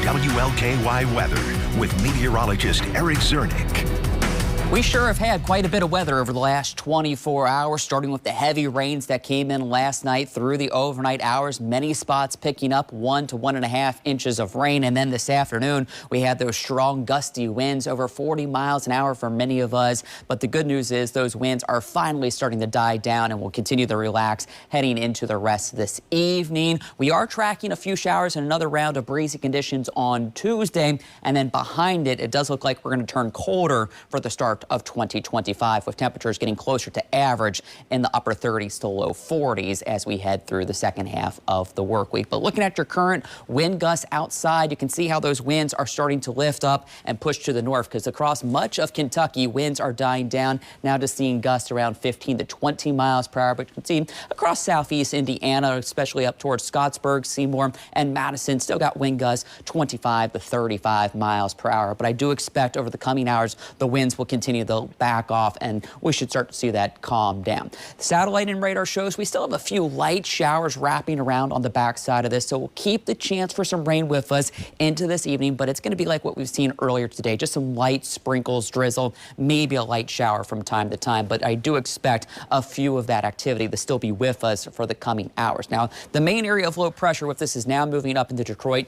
WLKY weather with meteorologist Eric Zernick. We sure have had quite a bit of weather over the last 24 hours, starting with the heavy rains that came in last night through the overnight hours. Many spots picking up 1 to 1.5 inches of rain. And then this afternoon, we had those strong gusty winds over 40 miles an hour for many of us. But the good news is those winds are finally starting to die down and will continue to relax heading into the rest of this evening. We are tracking a few showers and another round of breezy conditions on Tuesday. And then behind it, it does look like we're going to turn colder for the start of 2025, with temperatures getting closer to average in the upper 30s to low 40s as we head through the second half of the work week. But looking at your current wind gusts outside, you can see how those winds are starting to lift up and push to the north, because across much of Kentucky, winds are dying down, now just seeing gusts around 15 to 20 miles per hour. But you can see across southeast Indiana, especially up towards Scottsburg, Seymour, and Madison, still got wind gusts 25 to 35 miles per hour. But I do expect over the coming hours, the winds will continue to back off, and we should start to see that calm down. The satellite and radar shows we still have a few light showers wrapping around on the backside of this, so we'll keep the chance for some rain with us into this evening, but it's going to be like what we've seen earlier today, just some light sprinkles, drizzle, maybe a light shower from time to time, but I do expect a few of that activity to still be with us for the coming hours. Now, the main area of low pressure with this is now moving up into Detroit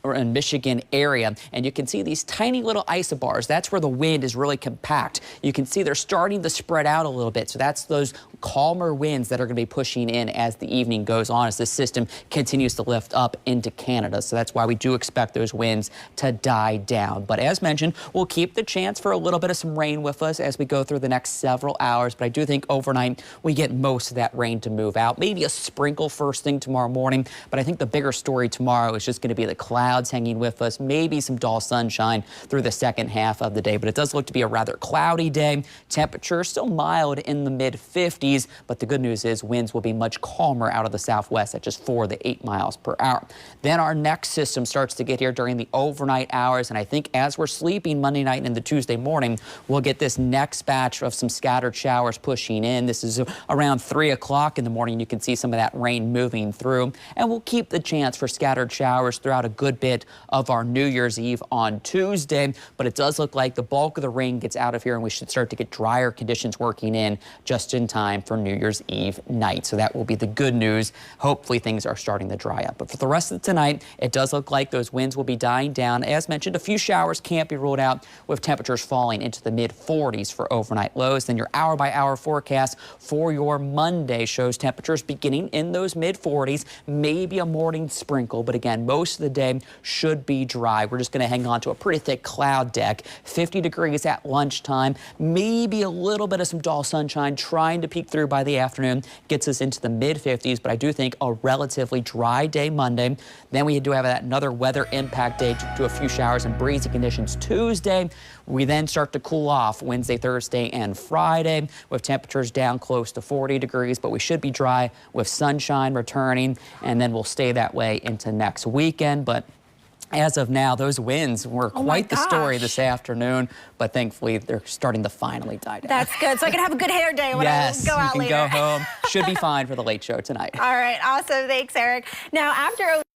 or in Michigan area, and you can see these tiny little isobars. That's where the wind is really compact. You can see they're starting to spread out a little bit, so that's those calmer winds that are going to be pushing in as the evening goes on, as this system continues to lift up into Canada. So that's why we do expect those winds to die down. But as mentioned, we'll keep the chance for a little bit of some rain with us as we go through the next several hours, but I do think overnight we get most of that rain to move out. Maybe a sprinkle first thing tomorrow morning, but I think the bigger story tomorrow is just going to be the clouds hanging with us, maybe some dull sunshine through the second half of the day. But it does look to be a rather cloudy day. Temperature still mild in the mid-50s, but the good news is winds will be much calmer out of the southwest at just 4 to 8 miles per hour. Then our next system starts to get here during the overnight hours, and I think as we're sleeping Monday night and into Tuesday morning, we'll get this next batch of some scattered showers pushing in. This is around 3 o'clock in the morning. You can see some of that rain moving through, and we'll keep the chance for scattered showers throughout a good bit of our New Year's Eve on Tuesday, but it does look like the bulk of the rain gets out of here, and we should start to get drier conditions working in just in time for New Year's Eve night. So that will be the good news. Hopefully things are starting to dry up. But for the rest of tonight, it does look like those winds will be dying down. As mentioned, a few showers can't be ruled out, with temperatures falling into the mid-40s for overnight lows. Then your hour-by-hour forecast for your Monday shows temperatures beginning in those mid-40s, maybe a morning sprinkle, but again, most of the day should be dry. We're just going to hang on to a pretty thick cloud deck. 50 degrees at lunchtime, maybe a little bit of some dull sunshine trying to peek through by the afternoon, gets us into the mid-50s, but I do think a relatively dry day Monday. Then we do have another weather impact day to a few showers and breezy conditions Tuesday. We then start to cool off Wednesday, Thursday, and Friday, with temperatures down close to 40 degrees, but we should be dry with sunshine returning, and then we'll stay that way into next weekend. But as of now, those winds were quite the story this afternoon, but thankfully they're starting to finally die down. That's good. So I can have a good hair day when I go out later. Yes, you can go home. Should be fine for the late show tonight. All right. Awesome. Thanks, Eric. Now, after